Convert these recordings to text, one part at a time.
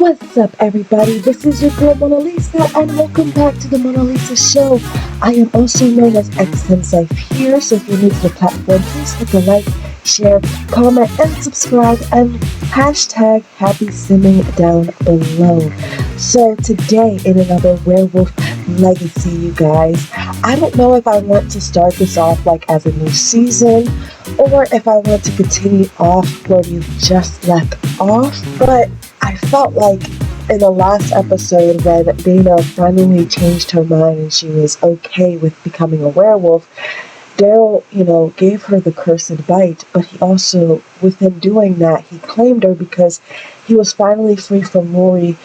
What's up, everybody? This is your girl Mona Lisa, and welcome back to the Mona Lisa Show. I am also known as XM's Life here, so if you're new to the platform, please hit the like, share, comment, and subscribe, and hashtag happy simming down below. So today, in another Werewolf legacy, you guys, I don't know if I want to start this off like as a new season, or if I want to continue off where we just left off, but I felt like in the last episode when Dayna finally changed her mind and she was okay with becoming a werewolf, Daryl, gave her the cursed bite, but he also, with him doing that, he claimed her because he was finally free from Rory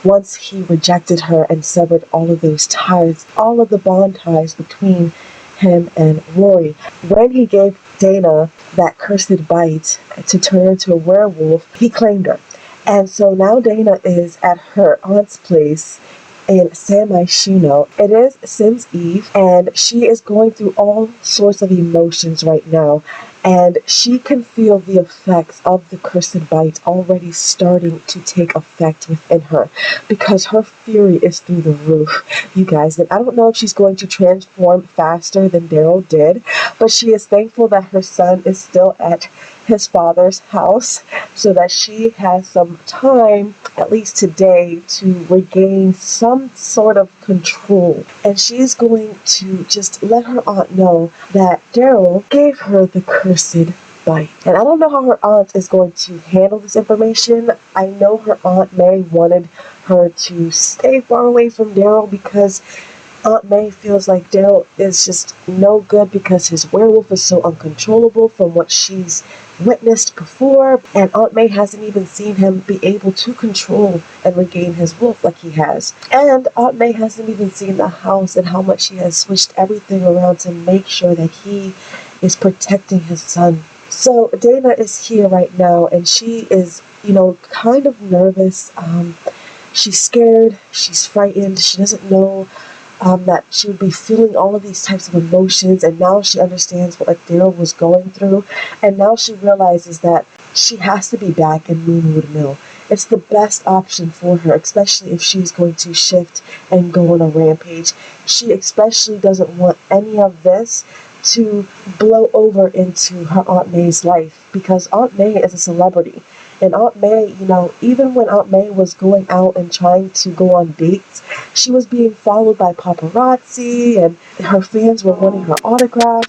once he rejected her and severed all of those ties, all of the bond ties between him and Rory. When he gave Dayna that cursed bite to turn her into a werewolf, he claimed her. And so now Dayna is at her aunt's place in San Myshuno. It is Sin's Eve, and she is going through all sorts of emotions right now. And she can feel the effects of the cursed bite already starting to take effect within her because her fury is through the roof, you guys. And I don't know if she's going to transform faster than Daryl did, but she is thankful that her son is still at his father's house so that she has some time, at least today, to regain some sort of control. And she's going to just let her aunt know that Daryl gave her the cursed bite. And I don't know how her aunt is going to handle this information. I know her aunt May wanted her to stay far away from Daryl because Aunt May feels like Daryl is just no good because his werewolf is so uncontrollable from what she's witnessed before, and Aunt May hasn't even seen him be able to control and regain his wolf like he has. And Aunt May hasn't even seen the house and how much she has switched everything around to make sure that he is protecting his son. So Dayna is here right now, and she is, kind of nervous. She's scared, she's frightened, she doesn't know that she would be feeling all of these types of emotions, and now she understands what Daryl was going through, and now she realizes that she has to be back in Moonwood Mill. It's the best option for her, especially if she's going to shift and go on a rampage. She especially doesn't want any of this to blow over into her Aunt May's life, because Aunt May is a celebrity. And Aunt May, even when Aunt May was going out and trying to go on dates, she was being followed by paparazzi, and her fans were wanting her autograph.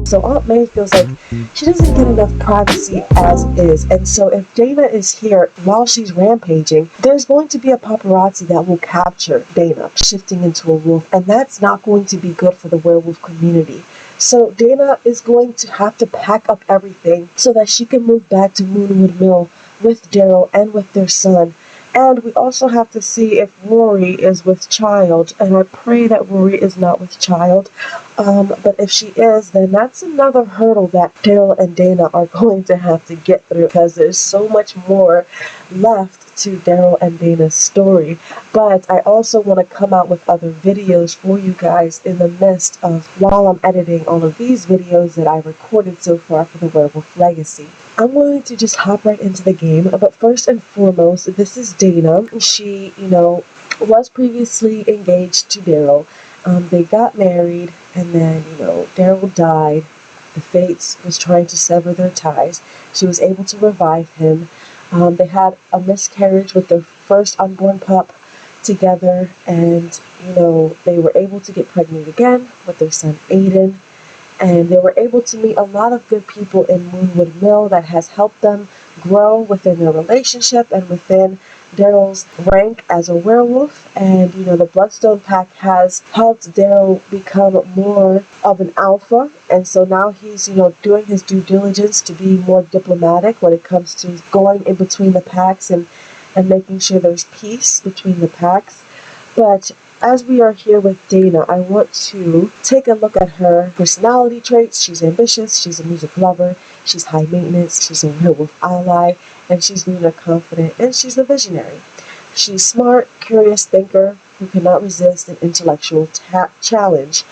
So Aunt May feels like she doesn't get enough privacy as is. And so if Dayna is here while she's rampaging, there's going to be a paparazzi that will capture Dayna shifting into a wolf. And that's not going to be good for the werewolf community. So Dayna is going to have to pack up everything so that she can move back to Moonwood Mill with Daryl and with their son. And we also have to see if Rory is with child, and I pray that Rory is not with child. But if she is, then that's another hurdle that Daryl and Dayna are going to have to get through, because there's so much more left to Daryl and Dayna's story. But I also want to come out with other videos for you guys in the midst of while I'm editing all of these videos that I recorded so far for the Werewolf Legacy. I'm going to just hop right into the game, but first and foremost, this is Dayna. She, was previously engaged to Daryl. They got married, and then, Daryl died. The Fates was trying to sever their ties. She was able to revive him. They had a miscarriage with their first unborn pup together, and, they were able to get pregnant again with their son Aiden. And they were able to meet a lot of good people in Moonwood Mill that has helped them grow within their relationship and within Daryl's rank as a werewolf, and the Bloodstone Pack has helped Daryl become more of an alpha, and so now he's doing his due diligence to be more diplomatic when it comes to going in between the packs and making sure there's peace between the packs. But as we are here with Dayna, I want to take a look at her personality traits. She's ambitious, she's a music lover, she's high maintenance, she's a werewolf ally, and she's lunar confident, and she's a visionary. She's smart, curious thinker who cannot resist an intellectual challenge.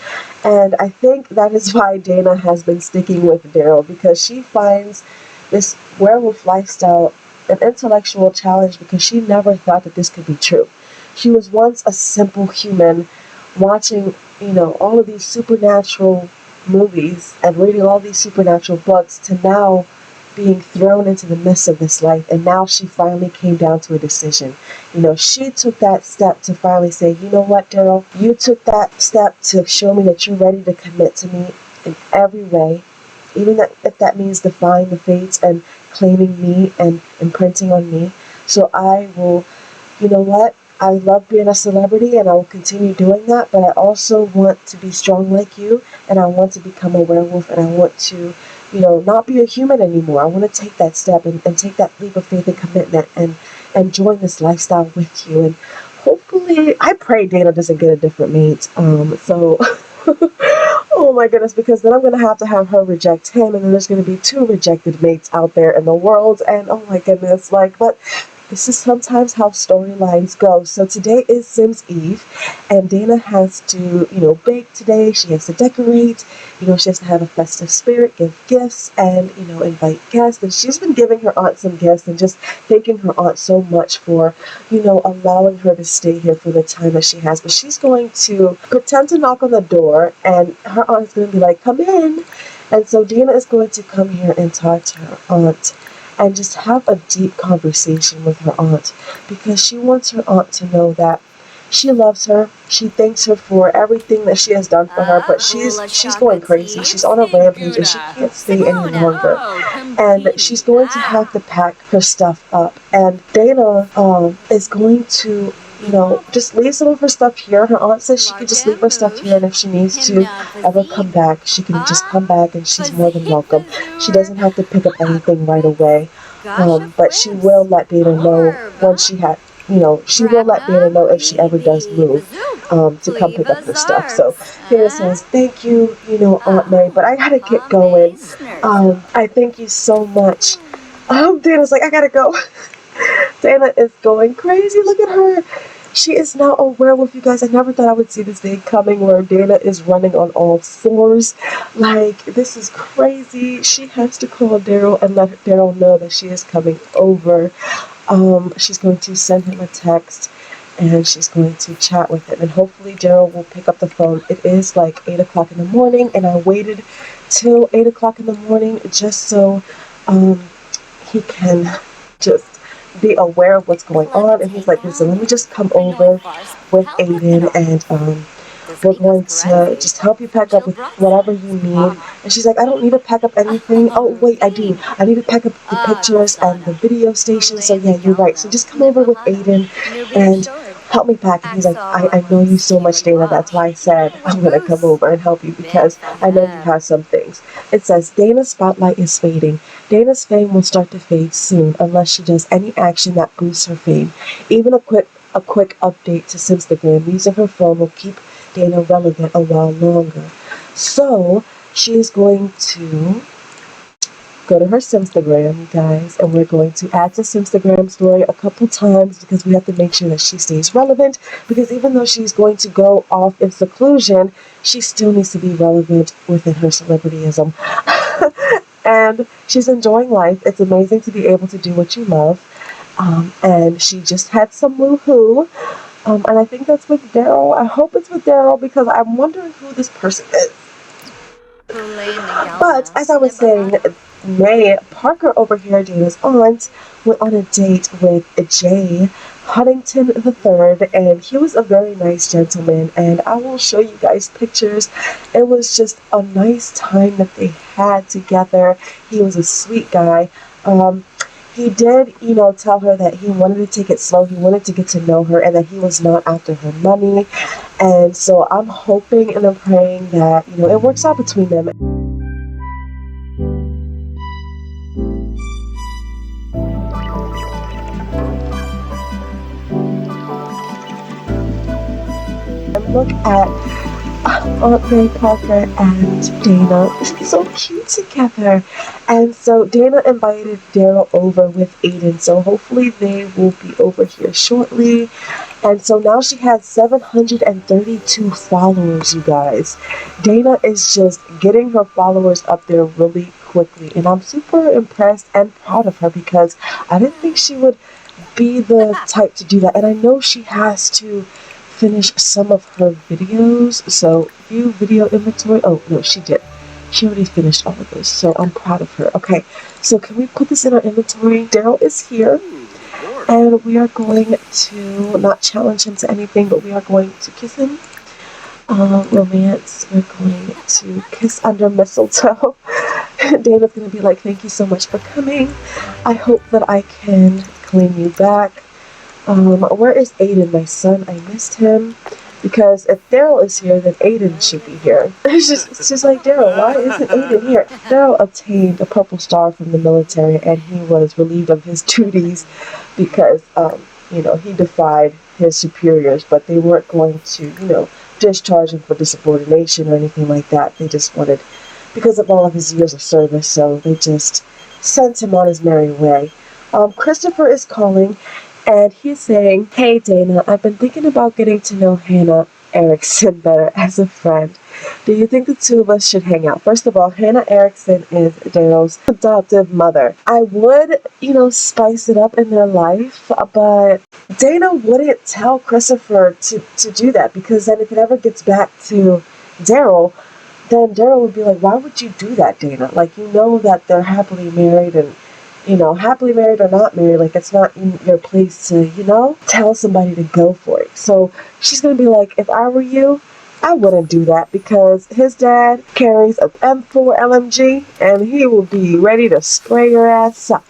And I think that is why Dayna has been sticking with Daryl, because she finds this werewolf lifestyle an intellectual challenge because she never thought that this could be true. She was once a simple human watching, all of these supernatural movies and reading all these supernatural books to now being thrown into the midst of this life. And now she finally came down to a decision. She took that step to finally say, you know what, Daryl, you took that step to show me that you're ready to commit to me in every way, even if that means defying the fates and claiming me and imprinting on me. So I will, I love being a celebrity and I will continue doing that, but I also want to be strong like you, and I want to become a werewolf, and I want to, not be a human anymore. I want to take that step and take that leap of faith and commitment and join this lifestyle with you. And hopefully, I pray Dayna doesn't get a different mate. So, oh my goodness, because then I'm going to have her reject him, and then there's going to be 2 rejected mates out there in the world, and oh my goodness, but this is sometimes how storylines go. So today is Sims Eve, and Dayna has to, bake today. She has to decorate. She has to have a festive spirit, give gifts, and, invite guests. And she's been giving her aunt some gifts and just thanking her aunt so much for, allowing her to stay here for the time that she has. But she's going to pretend to knock on the door, and her aunt is going to be like, come in. And so Dayna is going to come here and talk to her aunt and just have a deep conversation with her aunt, because she wants her aunt to know that she loves her. She thanks her for everything that she has done for her, but she's going crazy. She's on a rampage and she can't stay any longer. And she's going to have to pack her stuff up. And Dayna is going to just leave some of her stuff here. Her aunt says she could just leave her stuff here, and if she needs to ever come back, she can just come back, and she's more than welcome. She doesn't have to pick up anything right away, but she will let Dayna know when she she will let Dayna know if she ever does move to come pick up her stuff. So Dayna says, thank you, Aunt May, but I gotta get going. I thank you so much. Dayna's like, I gotta go. Dayna is going crazy. Look at her. She is now a werewolf, you guys. I never thought I would see this day coming where Dayna is running on all 4s. This is crazy. She has to call Daryl and let Daryl know that she is coming over. She's going to send him a text, and she's going to chat with him. And hopefully Daryl will pick up the phone. It is 8 o'clock in the morning, and I waited till 8 o'clock in the morning just so he can just be aware of what's going on. And he's like, listen, let me just come over with Aiden, and we're going to just help you pack up with whatever you need. And she's like, I don't need to pack up anything. Oh wait, I do. I need to pack up the pictures and the video station. So yeah, you're right. So just come over with Aiden and help me pack. And he's like, I know you so much, Dayna. That's why I said I'm going to come over and help you, because I know you have some things. It says, Dayna's spotlight is fading. Dayna's fame will start to fade soon unless she does any action that boosts her fame. Even a quick update to Simstagram using her phone will keep Dayna relevant a while longer. So she is going to go to her Simstagram, you guys, and we're going to add to Simstagram story a couple times, because we have to make sure that she stays relevant, because even though she's going to go off in seclusion, she still needs to be relevant within her celebrityism. And she's enjoying life. It's amazing to be able to do what you love. And she just had some woohoo. And I think that's with Daryl. I hope it's with Daryl, because I'm wondering who this person is. But as I was saying, May Parker over here, Dayna's aunt, went on a date with Jay Huntington III, and he was a very nice gentleman, and I will show you guys pictures. It was just a nice time that they had together. He was a sweet guy. he did, tell her that he wanted to take it slow. He wanted to get to know her and that he was not after her money. And so I'm hoping and I'm praying that, it works out between them. And look at Aunt May Parker and Dayna. They're so cute together. And so Dayna invited Daryl over with Aiden. So hopefully they will be over here shortly. And so now she has 732 followers, you guys. Dayna is just getting her followers up there really quickly. And I'm super impressed and proud of her because I didn't think she would be the type to do that. And I know she has to finish some of her videos. So view video inventory. Oh no, she did. She already finished all of this. So I'm proud of her. Okay, so can we put this in our inventory? Daryl is here. And we are going to not challenge him to anything, but we are going to kiss him. Romance. We're going to kiss under mistletoe. Dana's going to be like, thank you so much for coming. I hope that I can claim you back. Where is Aiden, my son? I missed him. Because if Daryl is here, then Aiden should be here. It's just like, Daryl, why isn't Aiden here? Daryl obtained a purple star from the military, and he was relieved of his duties because, he defied his superiors, but they weren't going to, discharge him for insubordination or anything like that. They just wanted, because of all of his years of service, so they just sent him on his merry way. Christopher is calling. And he's saying, hey Dayna, I've been thinking about getting to know Hannah Erickson better as a friend. Do you think the two of us should hang out? First of all, Hannah Erickson is Daryl's adoptive mother. I would, spice it up in their life, but Dayna wouldn't tell Christopher to do that because then if it ever gets back to Daryl, then Daryl would be like, why would you do that, Dayna? Like, that they're happily married and happily married or not married, like it's not in your place to, tell somebody to go for it. So she's going to be like, if I were you, I wouldn't do that because his dad carries a M4 LMG and he will be ready to spray your ass up.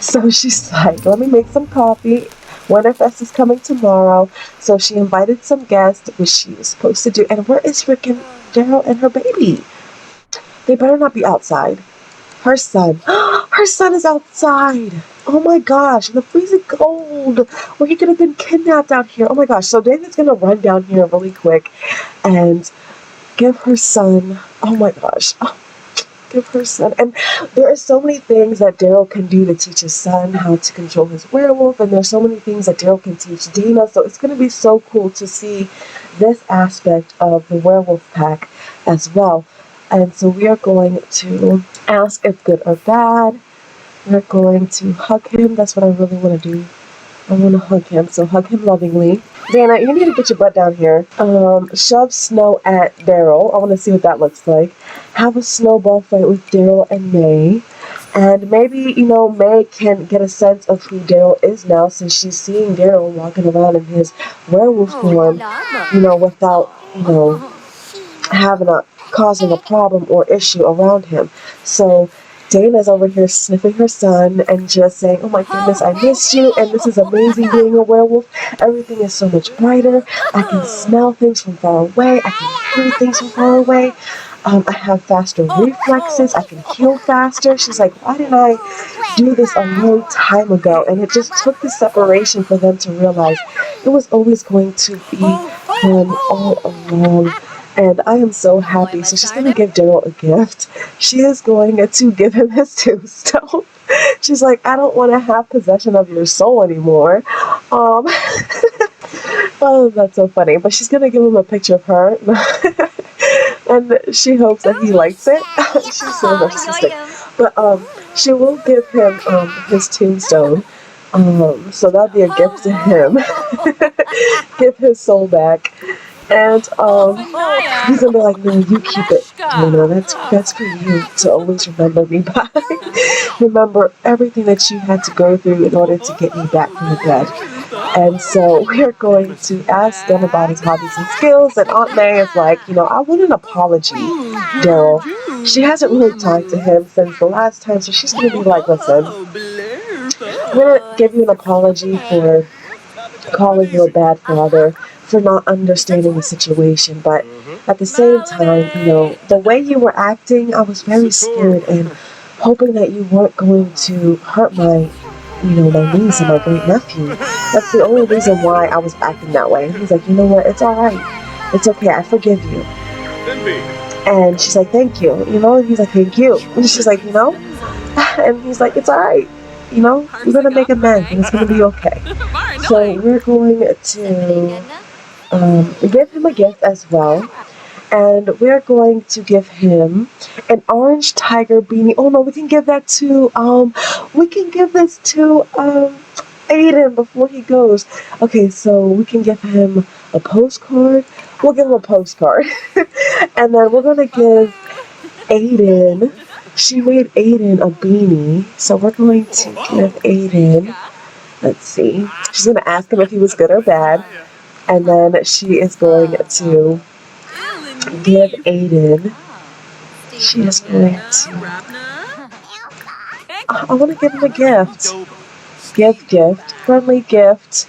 So she's like, let me make some coffee. Winterfest is coming tomorrow. So she invited some guests, which she was supposed to do. And where is freaking Daryl and her baby? They better not be outside. Her son. Her son is outside. Oh my gosh. In the freezing cold. Where he could have been kidnapped out here. Oh my gosh. So David's going to run down here really quick and give her son. Oh my gosh. Give her son. And there are so many things that Daryl can do to teach his son how to control his werewolf. And there's so many things that Daryl can teach Dayna. So it's going to be so cool to see this aspect of the werewolf pack as well. And so we are going to ask if good or bad. We're going to hug him. That's what I really want to do. I want to hug him. So hug him lovingly. Dayna, you need to get your butt down here. Shove snow at Daryl. I want to see what that looks like. Have a snowball fight with Daryl and May. And maybe, May can get a sense of who Daryl is now since she's seeing Daryl walking around in his werewolf form, without, causing a problem or issue around him. So Dayna's over here sniffing her son and just saying, oh my goodness, I missed you, and this is amazing being a werewolf. Everything is so much brighter. I can smell things from far away. I can hear things from far away. I have faster reflexes. I can heal faster. She's like, why didn't I do this a long time ago? And it just took the separation for them to realize it was always going to be them all along. And I am so happy. So she's going to give Daryl a gift. She is going to give him his tombstone. She's like, I don't want to have possession of your soul anymore. Oh, that's so funny. But she's going to give him a picture of her. And she hopes that he likes it. She's so narcissistic. But she will give him his tombstone. So that'll be a gift to him. Give his soul back. And he's gonna be like, no, you keep it. That's for you to always remember me by. Remember everything that you had to go through in order to get me back from the dead. And so we're going to ask them about his hobbies and skills. And Aunt May is like, I want an apology, Daryl. She hasn't really talked to him since the last time, so she's gonna be like, listen, I'm gonna give you an apology for calling you a bad father, for not understanding the situation, but at the same time, the way you were acting, I was very scared and hoping that you weren't going to hurt my niece and my great nephew. That's the only reason why I was acting that way. He's like, you know what, it's alright. It's okay, I forgive you. And she's like, thank you, and he's like, thank you. And she's like, and he's like, it's alright. We're gonna make amends and it's gonna be okay. So we're going to give him a gift as well. And we're going to give him an orange tiger beanie. Oh no, we can give that to we can give this to Aiden before he goes. Okay, so we can give him a postcard. We'll give him a postcard. And then we're gonna give Aiden, she made Aiden a beanie. So we're going to give Aiden, let's see. She's gonna ask him if he was good or bad. And then she is going to give Aiden. She is going to. I want to give him a gift. Gift, friendly gift.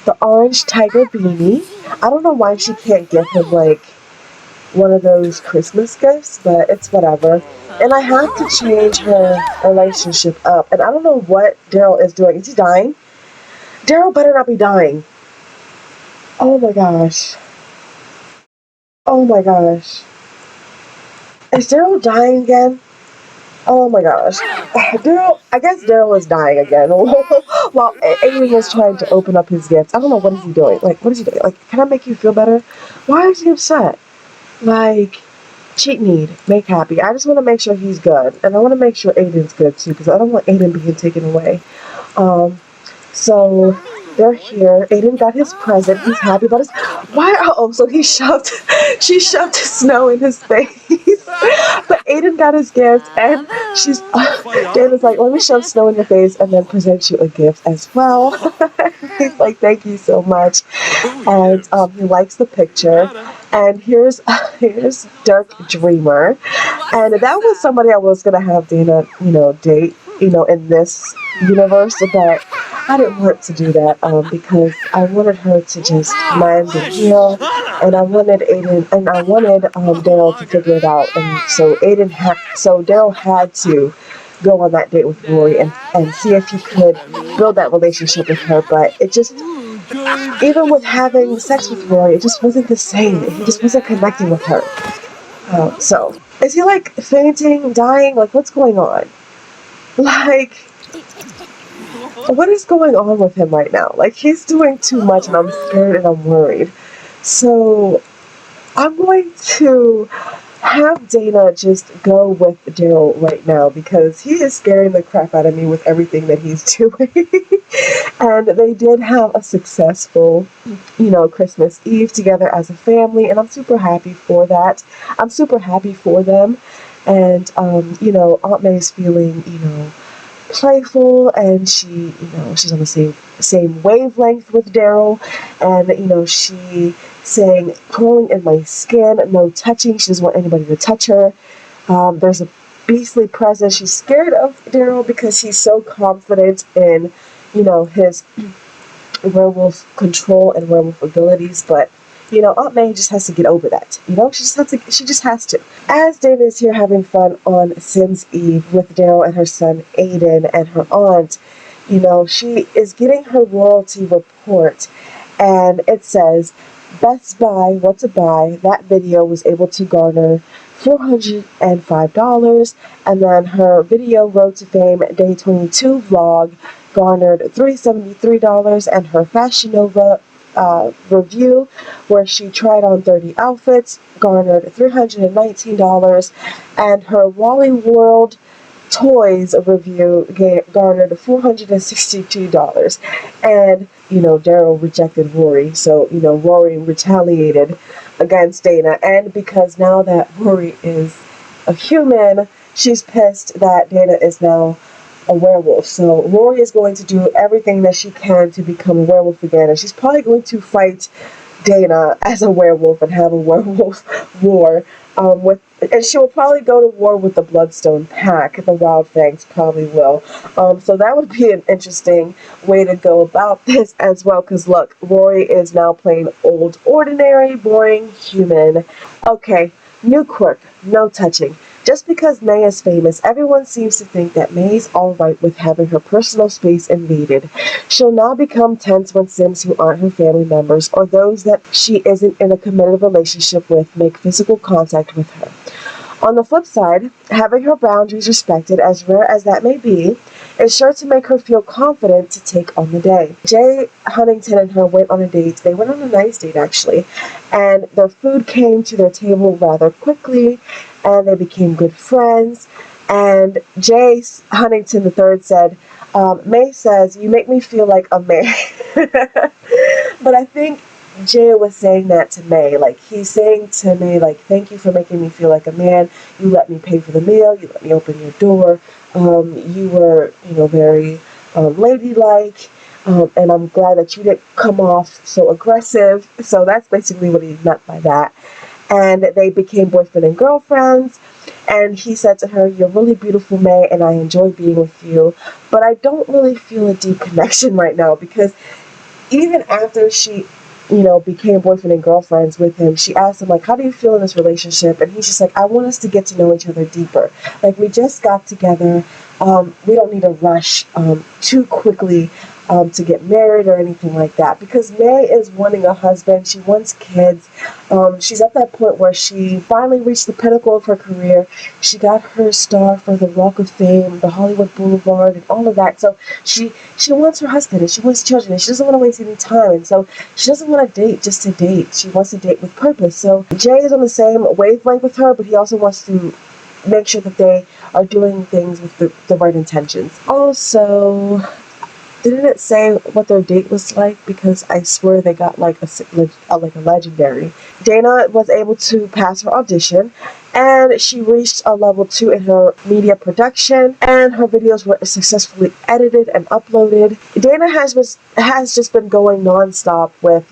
The orange tiger beanie. I don't know why she can't give him like one of those Christmas gifts, but it's whatever. And I have to change her relationship up. And I don't know what Daryl is doing. Is he dying? Daryl better not be dying. Oh my gosh. Oh my gosh. Is Daryl dying again? Oh my gosh. I guess Daryl is dying again. While Aiden was trying to open up his gifts. I don't know, what is he doing? Like, what is he doing? Like, can I make you feel better? Why is he upset? Like, cheat need, make happy. I just want to make sure he's good. And I want to make sure Aiden's good too, because I don't want Aiden being taken away. So they're here. Aiden got his present. He's happy about his. Why? Oh, so she shoved snow in his face. But Aiden got his gift, and Dana's like, let me shove snow in your face and then present you a gift as well. He's like, thank you so much. And he likes the picture. And here's Dirk Dreamer. And that was somebody I was gonna have Dana, date, in this universe, but I didn't want to do that because I wanted her to just mend and heal, and I wanted Daryl to figure it out, and so Daryl had to go on that date with Rory and see if he could build that relationship with her, but it just, even with having sex with Rory, it just wasn't the same. He just wasn't connecting with her. So, is he like fainting, dying? Like, what's going on? Like, what is going on with him right now? Like, he's doing too much and I'm scared and I'm worried. So, I'm going to have Dana just go with Daryl right now because he is scaring the crap out of me with everything that he's doing. And they did have a successful, Christmas Eve together as a family, and I'm super happy for that. I'm super happy for them. And, Aunt May's feeling, playful, and she's on the same wavelength with Daryl, and she saying crawling in my skin, no touching. She doesn't want anybody to touch her. There's a beastly presence. She's scared of Daryl because he's so confident in his werewolf control and werewolf abilities, but Aunt May just has to get over that. She just has to. As Dana is here having fun on Sims Eve with Daryl and her son Aiden and her aunt, she is getting her royalty report, and it says, Best Buy, What to Buy, that video was able to garner $405, and then her video Road to Fame Day 22 vlog garnered $373, and her Fashion Nova review where she tried on 30 outfits garnered $319, and her Wally World Toys review garnered $462. And Daryl rejected Rory, so Rory retaliated against Dana, and because now that Rory is a human, she's pissed that Dana is now a werewolf. So Rory is going to do everything that she can to become a werewolf again, and she's probably going to fight Dana as a werewolf and have a werewolf war and she will probably go to war with the Bloodstone Pack. The Wild Fangs probably will. So that would be an interesting way to go about this as well. Because look, Rory is now playing old, ordinary, boring human. Okay, new quirk, no touching. Just because May is famous, everyone seems to think that May's alright with having her personal space invaded. She'll now become tense when Sims who aren't her family members or those that she isn't in a committed relationship with make physical contact with her. On the flip side, having her boundaries respected, as rare as that may be, is sure to make her feel confident to take on the day. Jay Huntington and her went on a date. They went on a nice date, actually, and their food came to their table rather quickly, and they became good friends. And Jay Huntington III said, May says, "You make me feel like a man." But I think Jay was saying that to May. Like, he's saying to May, like, "Thank you for making me feel like a man. You let me pay for the meal. You let me open your door. You were, very ladylike. And I'm glad that you didn't come off so aggressive." So that's basically what he meant by that. And they became boyfriend and girlfriends. And he said to her, "You're really beautiful, May, and I enjoy being with you. But I don't really feel a deep connection right now," because even after she became boyfriend and girlfriends with him, she asked him, like, "How do you feel in this relationship?" And he's just like, "I want us to get to know each other deeper. Like, we just got together. We don't need to rush too quickly to get married or anything like that." Because May is wanting a husband. She wants kids. She's at that point where she finally reached the pinnacle of her career. She got her star for the Walk of Fame, the Hollywood Boulevard, and all of that. So she wants her husband, and she wants children, and she doesn't want to waste any time. And so she doesn't want to date just to date. She wants to date with purpose. So Jay is on the same wavelength with her, but he also wants to make sure that they are doing things with the right intentions. Also, didn't it say what their date was like? Because I swear they got like a legendary. Dayna was able to pass her audition, and she reached a level 2 in her media production, and her videos were successfully edited and uploaded. Dayna has just been going nonstop with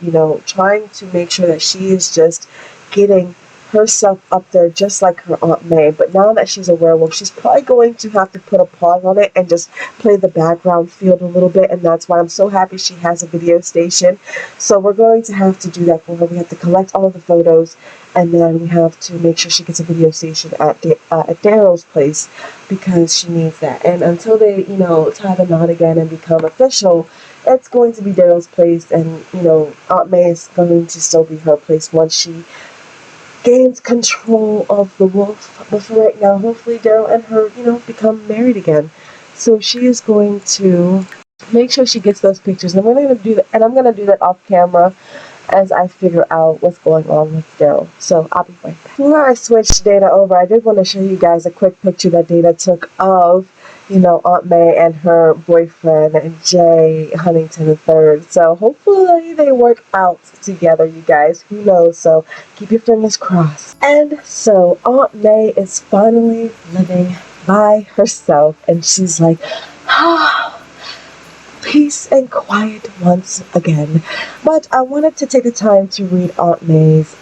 trying to make sure that she is just getting herself up there just like her Aunt May. But now that she's a werewolf, she's probably going to have to put a pause on it and just play the background field a little bit, and that's why I'm so happy she has a video station. So we're going to have to do that for her. We have to collect all of the photos, and then we have to make sure she gets a video station at Daryl's place, because she needs that. And until they tie the knot again and become official, it's going to be Daryl's place, and Aunt May is going to still be her place once she gains control of the wolf. But for right now, hopefully Daryl and her, become married again. So she is going to make sure she gets those pictures, and I'm going to do that. And I'm going to do that off camera as I figure out what's going on with Daryl. So I'll be right back. Before I switch Dayna over, I did want to show you guys a quick picture that Dayna took of Aunt May and her boyfriend, Jay Huntington III. So hopefully they work out together, you guys. Who knows? So keep your fingers crossed. And so Aunt May is finally living by herself, and she's like, peace and quiet once again. But I wanted to take the time to read Aunt May's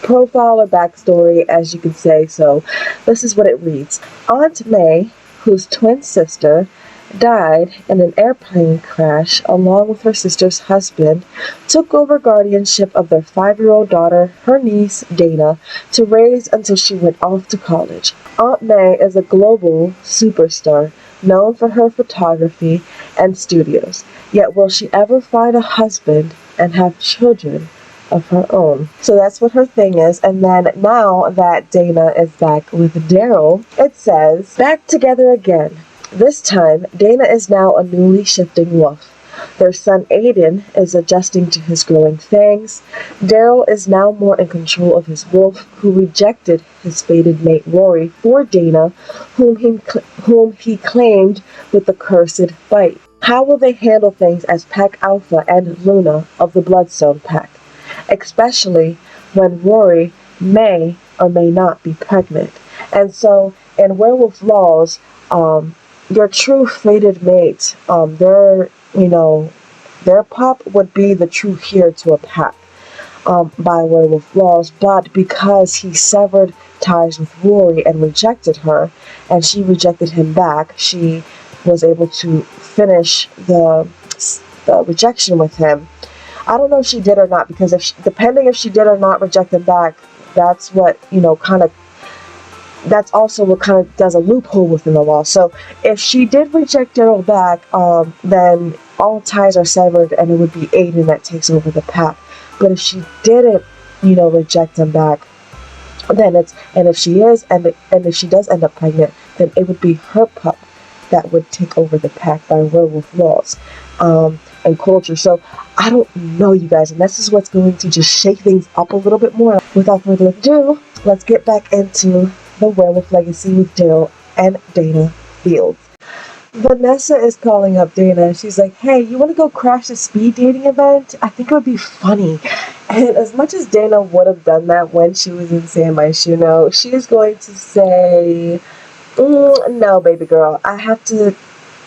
profile or backstory, as you could say. So this is what it reads. Aunt May, whose twin sister died in an airplane crash along with her sister's husband, took over guardianship of their 5-year-old daughter, her niece, Dayna, to raise until she went off to college. Aunt May is a global superstar, known for her photography and studios. Yet will she ever find a husband and have children of her own? So that's what her thing is. And then now that Dayna is back with Daryl, it says, back together again. This time, Dayna is now a newly shifting wolf. Their son Aiden is adjusting to his growing fangs. Daryl is now more in control of his wolf, who rejected his fated mate Rory for Dayna, whom he claimed with the cursed bite. How will they handle things as Pack Alpha and Luna of the Bloodstone Pack? Especially when Rory may or may not be pregnant. And so in werewolf laws, your true fated mate, their pup would be the true heir to a pack. by werewolf laws, but because he severed ties with Rory and rejected her, and she rejected him back, she was able to finish the rejection with him. I don't know if she did or not, because depending if she did or not reject him back, that's what, that's also what kind of does a loophole within the law. So if she did reject Daryl back, then all ties are severed, and it would be Aiden that takes over the pack. But if she didn't, reject him back, then and if she if she does end up pregnant, then it would be her pup that would take over the pack by werewolf laws and culture. So I don't know, you guys, and this is what's going to just shake things up a little bit more. Without further ado, let's get back into the werewolf legacy with Daryl and Dayna Fields. Vanessa is calling up Dayna. She's like, hey, you want to go crash a speed dating event? I think it would be funny. And as much as Dayna would have done that when she was in San Myshuno, she is going to say, no, baby girl. I have to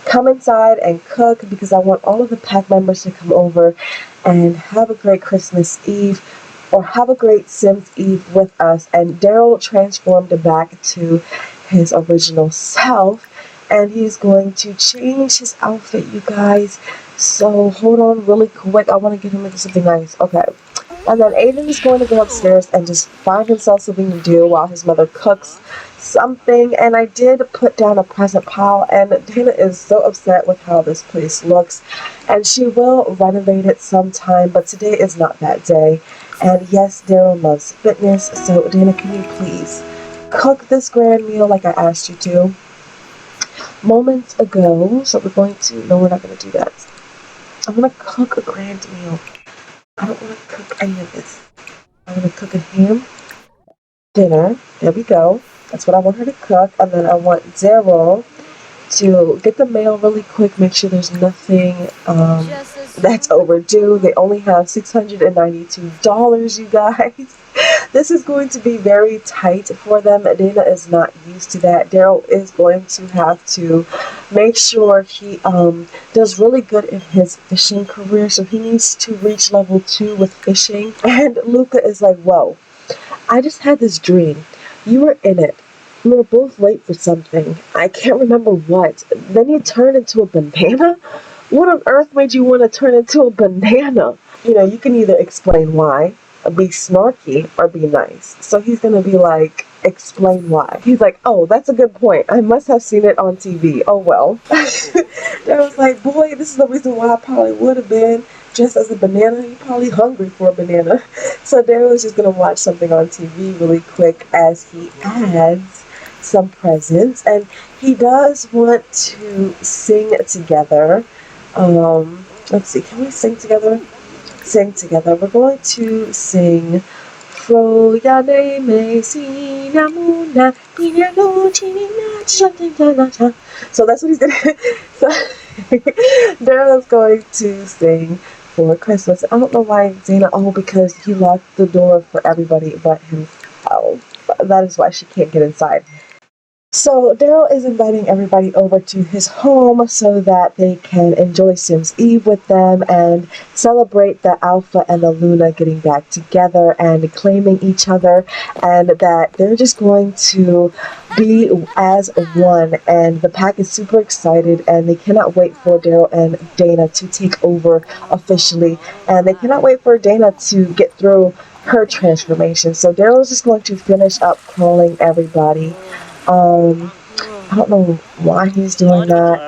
come inside and cook because I want all of the pack members to come over and have a great Christmas Eve or have a great Sims Eve with us. And Daryl transformed back to his original self, and he's going to change his outfit, you guys. So hold on really quick. I want to get him into something nice. Okay. And then Aiden is going to go upstairs and just find himself something to do while his mother cooks something. And I did put down a present pile, and Dayna is so upset with how this place looks, and she will renovate it sometime, but today is not that day. And yes, Daryl loves fitness, so Dayna, can you please cook this grand meal like I asked you to moments ago? So we're going to, no, we're not going to do that. I'm going to cook a grand meal. I don't want to cook any of this. I'm going to cook a ham dinner. There we go. That's what I want her to cook. And then I want Daryl to get the mail really quick. Make sure there's nothing that's overdue. They only have $692, you guys. This is going to be very tight for them. Dayna is not used to that. Daryl is going to have to make sure he does really good in his fishing career. So he needs to reach level 2 with fishing. And Luca is like, whoa, I just had this dream. You were in it. We were both late for something. I can't remember what. Then you turned into a banana? What on earth made you want to turn into a banana? You can either explain why, be snarky, or be nice. So he's going to be like, explain why. He's like, oh, that's a good point. I must have seen it on TV. Oh, well. I was like, boy, this is the reason why I probably would have been dressed as a banana. You're probably hungry for a banana. So Daryl is just going to watch something on TV really quick as he adds some presents, and he does want to sing together. Let's see, can we sing together? Sing together. We're going to sing Froyane me sinamuna pinalo. So that's what he's gonna so Daryl is going to sing for Christmas. I don't know why Dayna, because he locked the door for everybody but himself. That is why she can't get inside. So Daryl is inviting everybody over to his home so that they can enjoy Sims Eve with them and celebrate the Alpha and the Luna getting back together and claiming each other, and that they're just going to be as one. And the pack is super excited, and they cannot wait for Daryl and Dayna to take over officially, and they cannot wait for Dayna to get through her transformation. So Daryl is just going to finish up calling everybody. I don't know why he's doing that.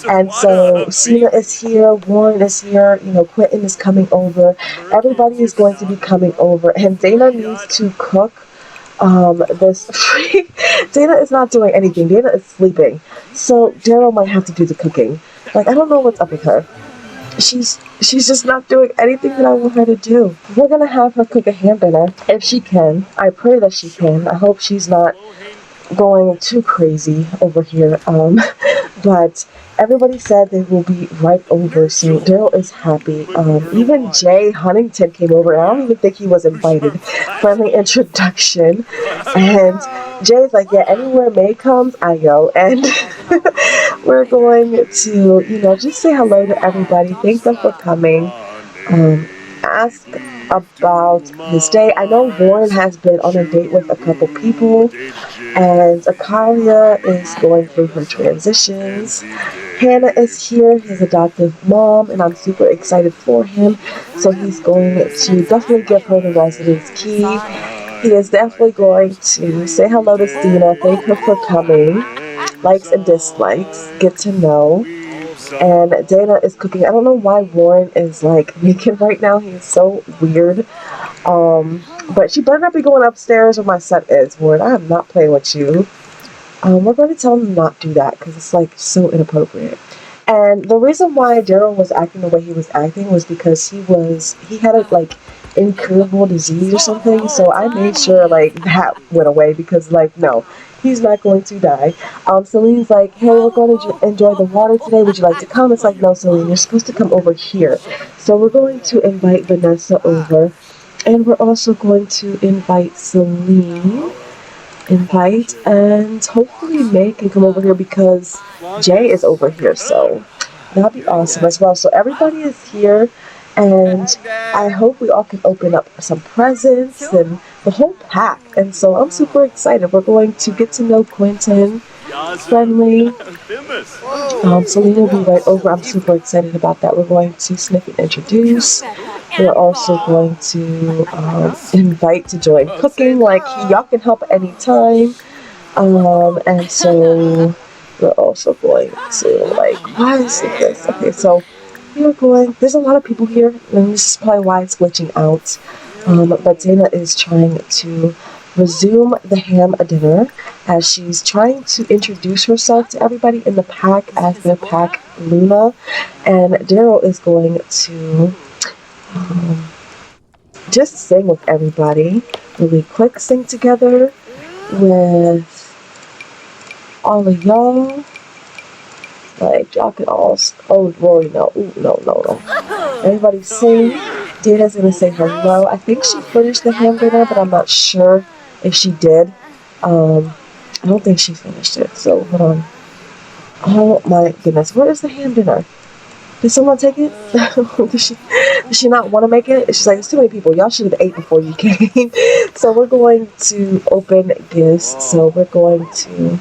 And so Cena is here, Warren is here, Quentin is coming over. Everybody is going to be coming over, and Dayna needs to cook this. Dayna is not doing anything. Dayna is sleeping. So Daryl might have to do the cooking. Like, I don't know what's up with her. She's just not doing anything that I want her to do. We're gonna have her cook a ham dinner if she can. I pray that she can. I hope she's not going too crazy over here, but everybody said they will be right over, so Daryl is happy. Even Jay Huntington came over. I don't even think he was invited. Friendly introduction, and Jay's like, yeah, anywhere May comes, I go. And we're going to, just say hello to everybody, thank them for coming. ask about his day. I know Warren has been on a date with a couple people, and Akalia is going through her transitions. Hannah is here, his adoptive mom, and I'm super excited for him. So he's going to definitely give her the residence key. He is definitely going to say hello to Dayna, thank her for coming, likes and dislikes, get to know. And Dayna is cooking. I don't know why Warren is like naked right now. He's so weird. But she better not be going upstairs where my son is, Warren. I am not playing with you. We're going to tell him not to do that because it's like so inappropriate. And the reason why Daryl was acting the way he was acting was because he had a like incurable disease or something. So I made sure like that went away because like no, he's not going to die. Celine's like, hey, we're going to enjoy the water today. Would you like to come? It's like, no, Celine, you're supposed to come over here. So we're going to invite Vanessa over, and we're also going to invite Celine. And hopefully May can come over here because Jay is over here, so that'll be awesome as well. So everybody is here, and I hope we all can open up some presents and the whole pack. And so I'm super excited. We're going to get to know Quentin, Friendly. Celine will be right over. I'm super excited about that. We're going to sniff and introduce. We're also going to invite to join cooking. Like, y'all can help at any time. And so we're also going to, like, why is it this? Okay, so we're going, there's a lot of people here, and this is probably why it's glitching out. But Dayna is trying to resume the ham dinner as she's trying to introduce herself to everybody in the pack as their pack Luna. And Daryl is going to just sing with everybody really quick, sing together with all of y'all. Like, y'all can all, oh, Rory, no, ooh, no. Everybody sing. Dayna's gonna say hello. I think she finished the ham dinner, but I'm not sure if she did. I don't think she finished it, so hold on. Oh my goodness, where is the ham dinner? Did someone take it? Does she not want to make it? She's like, there's too many people. Y'all should have ate before you came. So we're going to open gifts. So we're going to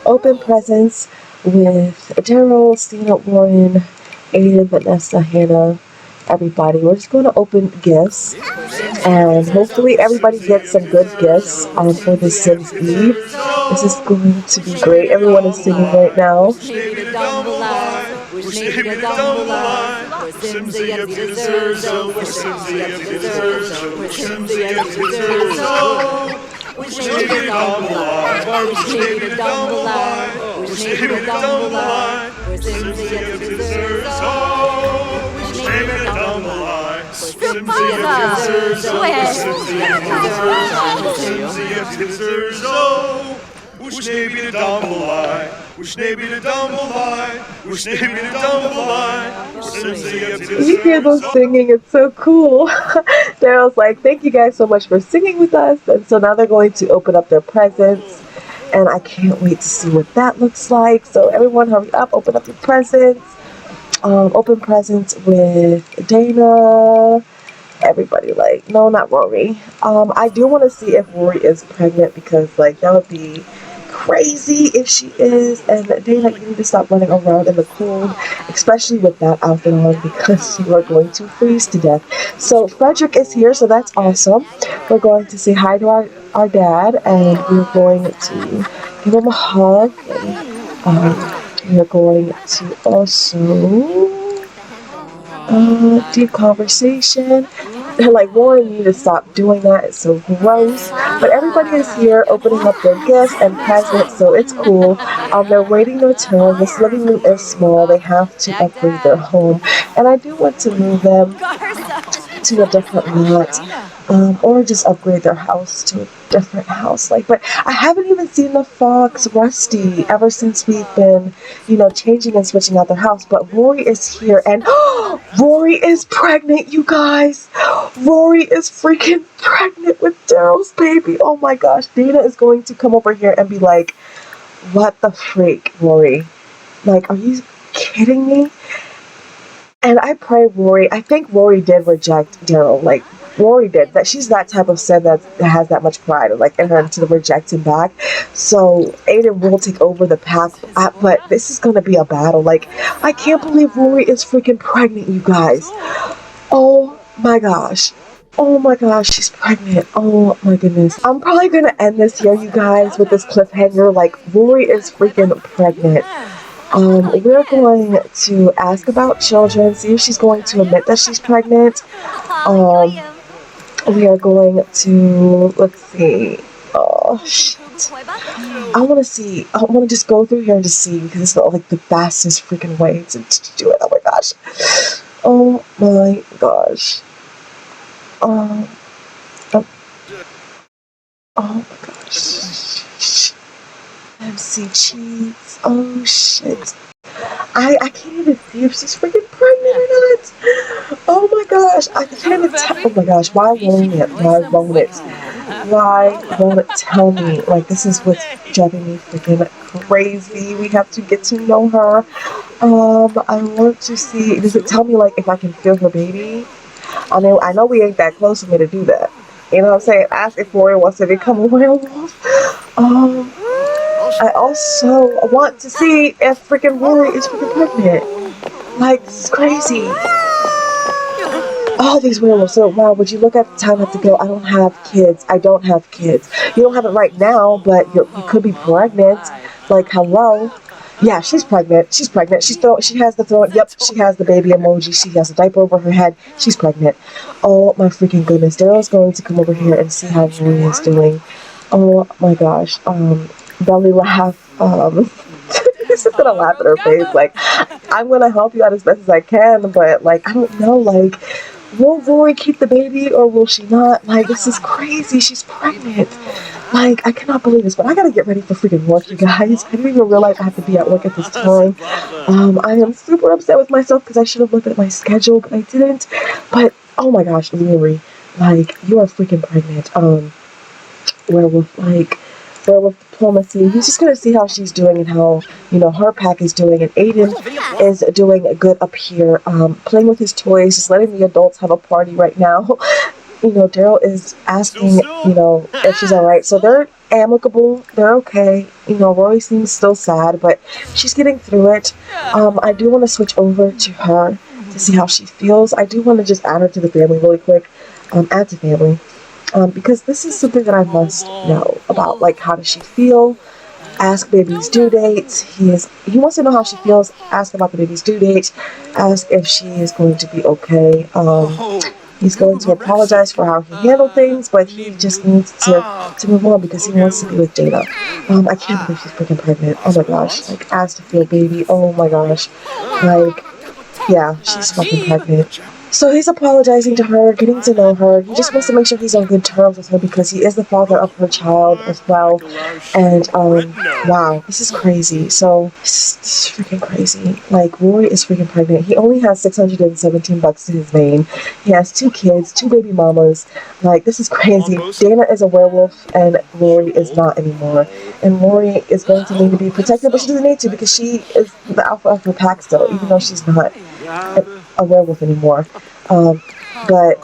open presents with Daryl, Stina, Warren, Aiden, Vanessa, Hannah, everybody. We're just going to open gifts. And hopefully everybody gets some good gifts for the Sims Eve. This is going to be great. Everyone is singing right now. You hear them singing, it's so cool. Daryl's like, thank you guys so much for singing with us. And so now they're going to open up their presents. And I can't wait to see what that looks like. So everyone hurry up, open up your presents. Open presents with Dayna. Everybody, like, no, not Rory. I do want to see if Rory is pregnant because, like, that would be crazy if she is. And Dayna, you need to stop running around in the cold, especially with that outfit on, because you are going to freeze to death. So Frederick is here, so that's awesome. We're going to say hi to our dad, and we're going to give him a hug. And we're going to also deep conversation. And like, Warren, you need to stop doing that. It's so gross. But everybody is here opening up their gifts and presents, so it's cool. They're waiting their turn. This living room is small. They have to upgrade their home. And I do want to move them to a different lot, or just upgrade their house to a different house. Like, but I haven't even seen the fox Rusty ever since we've been, changing and switching out their house. But Rory is here, and Rory is pregnant, you guys. Rory is freaking pregnant with Daryl's baby. Oh my gosh, Dayna is going to come over here and be like, what the freak, Rory? Like, are you kidding me? And I pray Rory, I think Rory did reject Daryl. Like, Rory did. That she's that type of Sid that has that much pride, like in her to reject him back. So Aiden will take over the pack, but this is gonna be a battle. Like, I can't believe Rory is freaking pregnant, you guys. Oh my gosh. Oh my gosh, she's pregnant. Oh my goodness. I'm probably gonna end this here, you guys, with this cliffhanger. Like, Rory is freaking pregnant. We're going to ask about children, see if she's going to admit that she's pregnant. Um, we are going to, let's see. Oh, shit. I want to see. I want to just go through here and just see, because it's not like the fastest freaking way to do it. Oh my gosh. Oh my gosh. Um, oh, oh my gosh. MC Cheese. Oh shit. I can't even see if she's freaking pregnant or not. Oh my gosh. I can't even tell. Oh my gosh. Why won't it? Why won't it? Why won't it tell me? Like, this is what's driving me freaking crazy. We have to get to know her. I want to see. Does it tell me, like, if I can feel her baby? I mean, I know we ain't that close for me to do that. You know what I'm saying? Ask if Rory wants to become a werewolf. I also want to see if freaking Rory is freaking pregnant. Like, this is crazy. All these werewolves. So, wow, would you look at the time I have to go? I don't have kids. I don't have kids. You don't have it right now, but you could be pregnant. Like, hello? Yeah, she's pregnant. She's pregnant. She has the throwing. Yep, she has the baby emoji. She has a diaper over her head. She's pregnant. Oh my freaking goodness. Daryl's going to come over here and see how Rory is doing. Oh my gosh. Belly laugh. She's just gonna laugh at her face. Like, I'm gonna help you out as best as I can, but like, I don't know. Like, will Rory keep the baby or will she not? Like, this is crazy. She's pregnant. Like, I cannot believe this, but I gotta get ready for freaking work, you guys. I didn't even realize I have to be at work at this time. I am super upset with myself because I should have looked at my schedule, but I didn't. But, oh my gosh, Rory, like, you are freaking pregnant. Werewolf, like, werewolf diplomacy. He's just gonna see how she's doing and how, you know, her pack is doing. And Aiden is doing good up here, playing with his toys, just letting the adults have a party right now. You know, Daryl is asking, you know, if she's alright. So they're amicable. They're okay. You know, Rory seems still sad, but she's getting through it. I do want to switch over to her to see how she feels. I do want to just add her to the family really quick. Add to family. Because this is something that I must know about. Like, how does she feel? Ask baby's due date. He wants to know how she feels. Ask about the baby's due date. Ask if she is going to be okay. He's going to apologize for how he handled things, but he just needs to move on because he wants to be with Dayna. I can't believe she's freaking pregnant. Oh my gosh. Like, ask to feel baby. Oh my gosh. Like, yeah, she's fucking pregnant. So he's apologizing to her, getting to know her. He just wants to make sure he's on good terms with her because he is the father of her child as well. And, wow, this is crazy. So, this is freaking crazy. Like, Rory is freaking pregnant. He only has $617 to his name. He has 2 kids, 2 baby mamas. Like, this is crazy. Dayna is a werewolf and Rory is not anymore. And Rory is going to need to be protected, but she doesn't need to because she is the alpha of her pack still, even though she's not a werewolf anymore. But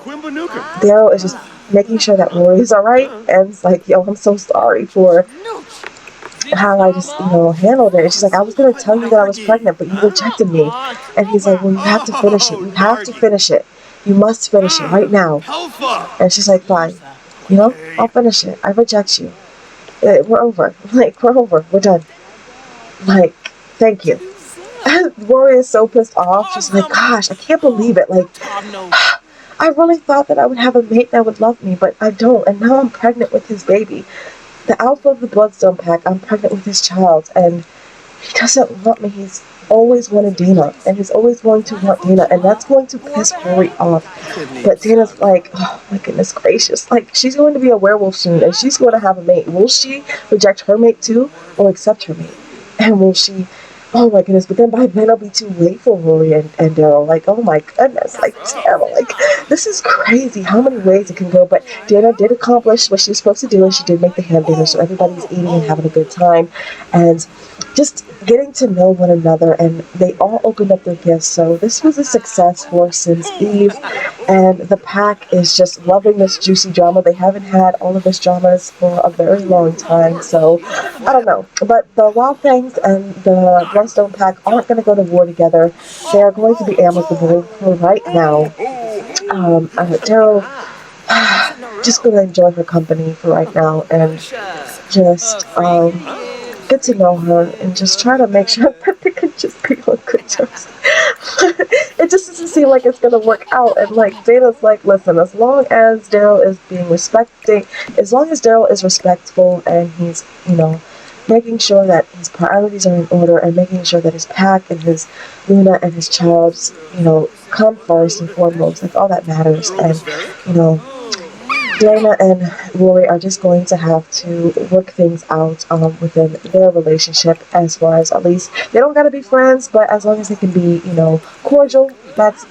Daryl is just making sure that Rory is alright, and it's like, yo, I'm so sorry for how I just, you know, handled it. And she's like, I was gonna tell you that I was pregnant, but you rejected me. And he's like, well, you have to finish it. You have to finish it. You must finish it right now. And she's like, fine. You know, I'll finish it. I reject you. We're over. Like, we're over. We're done. Like, thank you. Rory is so pissed off. She's like, gosh, I can't believe it. Like, I really thought that I would have a mate that would love me, but I don't. And now I'm pregnant with his baby. The alpha of the Bloodstone Pack, I'm pregnant with his child. And he doesn't want me. He's always wanted Dayna. And he's always going to want Dayna. And that's going to piss Rory off. But Dana's like, oh my goodness gracious. Like, she's going to be a werewolf soon. And she's going to have a mate. Will she reject her mate too? Or accept her mate? And will she Oh my goodness, but then by then it'll be too late for Rory and Daryl. Like, oh my goodness, like, damn, like, this is crazy how many ways it can go. But Dayna did accomplish what she was supposed to do, and she did make the ham dinner, so everybody's eating and having a good time. And just getting to know one another, and they all opened up their gifts. So this was a success for Since Eve, and the pack is just loving this juicy drama. They haven't had all of this dramas for a very long time, so I don't know. But the Wild Fangs and the Bloodstone Pack aren't going to go to war together. They are going to be amicable for right now. Daryl just going to enjoy her company for right now, and just get to know her and just try to make sure that they can just be on good terms. It just doesn't seem like it's gonna work out. And like Dayna's like, listen, as long as Daryl is being respecting, as long as Daryl is respectful and he's, making sure that his priorities are in order and making sure that his pack and his Luna and his child, come first and foremost. Like all that matters. And Dayna and Rory are just going to have to work things out within their relationship, as far as at least they don't gotta be friends, but as long as they can be, cordial, that's,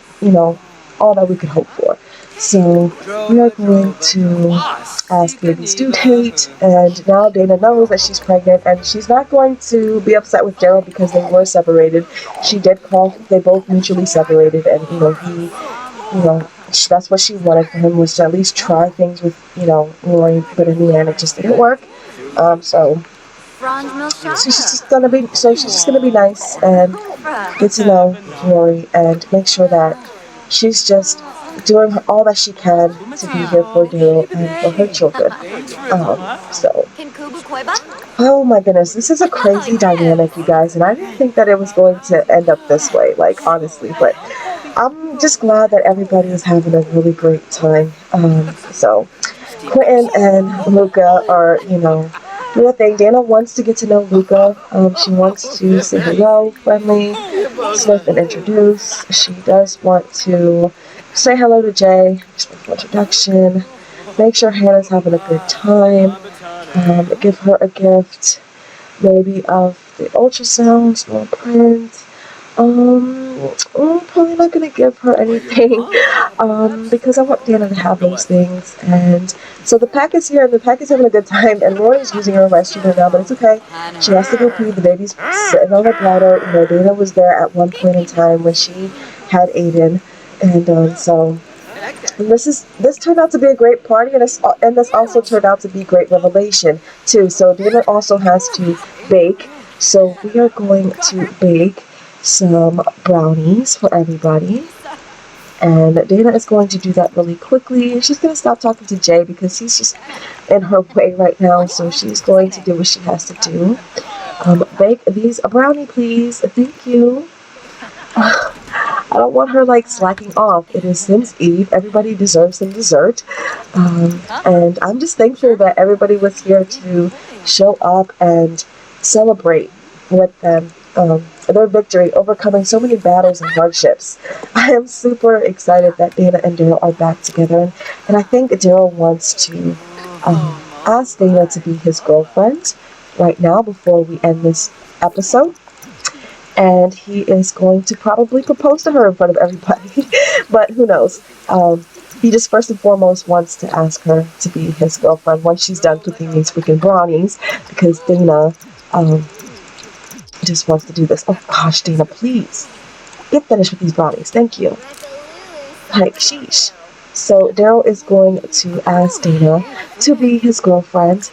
all that we could hope for. So we are going to ask baby's due date, and now Dayna knows that she's pregnant, and she's not going to be upset with Daryl because they were separated. She did call, they both mutually separated, and that's what she wanted for him, was to at least try things with, Rory, but in the end it just didn't work. So she's just gonna be nice and get to know Rory and make sure that she's just doing all that she can to be here for Daryl and for her children. Oh my goodness, this is a crazy dynamic, you guys, and I didn't think that it was going to end up this way, like, honestly, but I'm just glad that everybody is having a really great time. So Quentin and Luca are, doing a thing. Dayna wants to get to know Luca. She wants to say hello, friendly, sniff and introduce. She does want to say hello to Jay, just for introduction. Make sure Hannah's having a good time. Give her a gift, maybe of the ultrasound, small print. I'm probably not gonna give her anything, because I want Dayna to have those things. And so the pack is here, and the pack is having a good time, and Rory's using her restroom right now, but it's okay. She has to go pee. The baby's sitting on the bladder. Dayna was there at one point in time when she had Aiden, and so this turned out to be a great party, and this also turned out to be great revelation too. So Dayna also has to bake, so we are going to bake some brownies for everybody, and Dayna is going to do that really quickly. She's going to stop talking to Jay because he's just in her way right now, so she's going to do what she has to do. Bake these brownie, please. Thank you. I don't want her like slacking off. It is Since Eve. Everybody deserves some dessert. And I'm just thankful that everybody was here to show up and celebrate with them their victory, overcoming so many battles and hardships. I am super excited that Dayna and Daryl are back together. And I think Daryl wants to ask Dayna to be his girlfriend right now before we end this episode. And he is going to probably propose to her in front of everybody. But who knows? He just first and foremost wants to ask her to be his girlfriend once she's done cooking these freaking brownies, because Dayna just wants to do this. Oh gosh, Dayna, please get finished with these brownies. Thank you. Like, sheesh. So Daryl is going to ask Dayna to be his girlfriend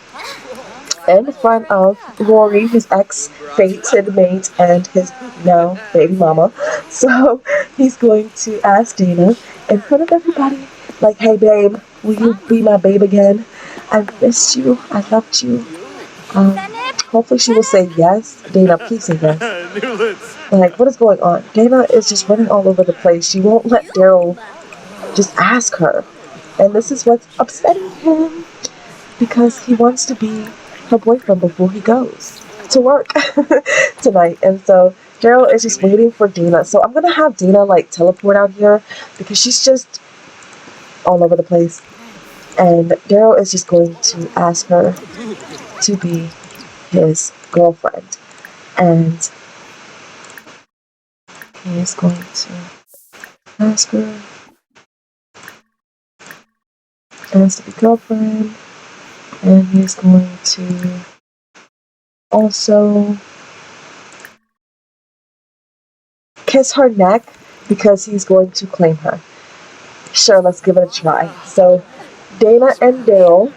in front of Rory, his ex-fated mate, and his now baby mama. So he's going to ask Dayna in front of everybody, like, hey babe, will you be my babe again? I missed you. I loved you. Hopefully she will say yes. Dayna, please say yes. Like, what is going on? Dayna is just running all over the place. She won't let Daryl just ask her. And this is what's upsetting him, because he wants to be her boyfriend before he goes to work tonight. And so Daryl is just waiting for Dayna. So I'm gonna have Dayna like teleport out here because she's just all over the place. And Daryl is just going to ask her to be his girlfriend. And He's going to ask her, wants to be girlfriend, and he's going to also kiss her neck because he's going to claim her. Sure, let's give it a try. So Dayna and Daryl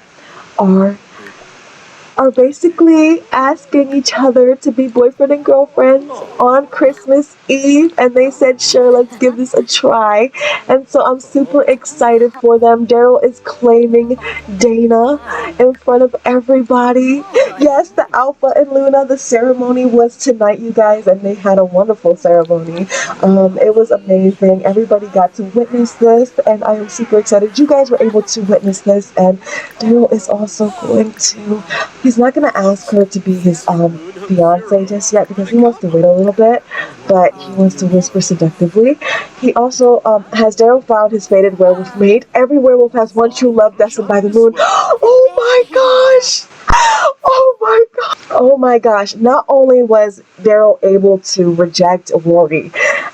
are basically asking each other to be boyfriend and girlfriends on Christmas Eve, and they said, sure, let's give this a try. And so I'm super excited for them. Daryl is claiming Dayna in front of everybody. Yes, the Alpha and Luna, the ceremony was tonight, you guys, and they had a wonderful ceremony. It was amazing. Everybody got to witness this, and I am super excited. You guys were able to witness this, and Daryl is also going to, he's not going to ask her to be his fiance just yet because he wants to wait a little bit, but he wants to whisper seductively. He also has Daryl found his fated werewolf mate. Every werewolf has one true love destined by the moon. Oh my gosh! Oh my god! Oh my gosh! Not only was Daryl able to reject Rory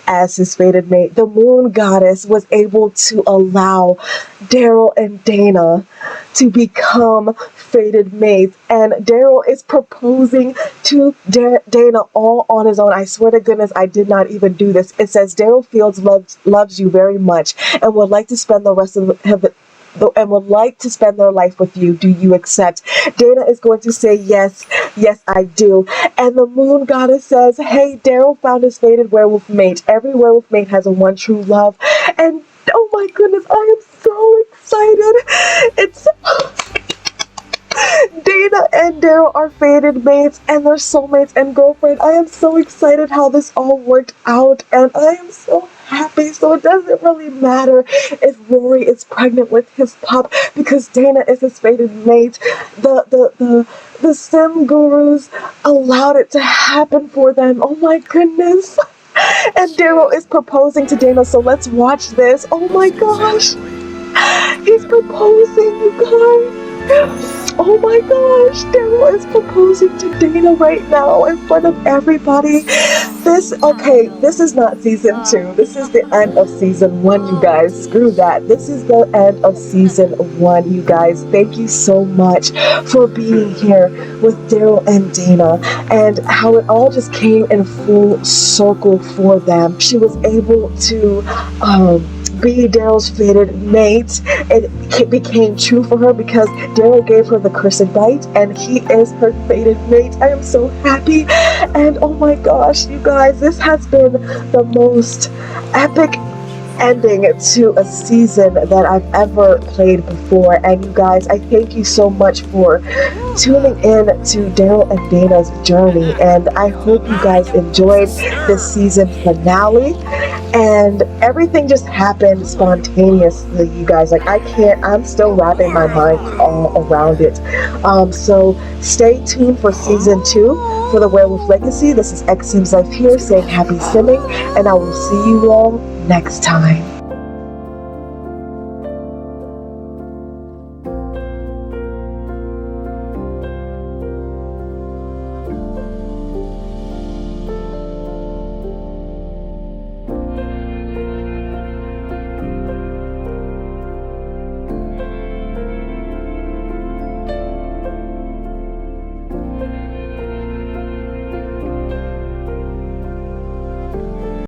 as his fated mate, the moon goddess was able to allow Daryl and Dayna to become fated mates, and Daryl is proposing to Dayna all on his own. I swear to goodness, I did not even do this. It says Daryl Fields loves you very much and would like to spend the rest of and would like to spend their life with you. Do you accept? Dayna is going to say yes, yes I do. And the moon goddess says, hey, Daryl found his fated werewolf mate. Every werewolf mate has a one true love. And oh my goodness, I am so excited. It's Dayna and Daryl are fated mates, and they're soulmates and girlfriend. I am so excited how this all worked out, and I am so happy. So it doesn't really matter if Rory is pregnant with his pup because Dayna is his fated mate. The sim gurus allowed it to happen for them. Oh my goodness. And Daryl is proposing to Dayna, so let's watch this. Oh my gosh. He's proposing, you guys. Oh my gosh, Daryl is proposing to Dayna right now in front of everybody. This is not season 2. This is the end of season 1, you guys. Screw that. This is the end of season 1, you guys. Thank you so much for being here with Daryl and Dayna, and how it all just came in full circle for them. She was able to be Daryl's fated mate. It became true for her because Daryl gave her the cursed bite, and he is her fated mate. I am so happy, and oh my gosh, you guys, this has been the most epic ending to a season that I've ever played before. And you guys, I thank you so much for tuning in to Daryl and Dayna's journey, and I hope you guys enjoyed this season finale. And everything just happened spontaneously, you guys. Like, I'm still wrapping my mind all around it. So stay tuned for season 2 for the Werewolf Legacy. This is X Sims Life here saying happy simming, and I will see you all next time.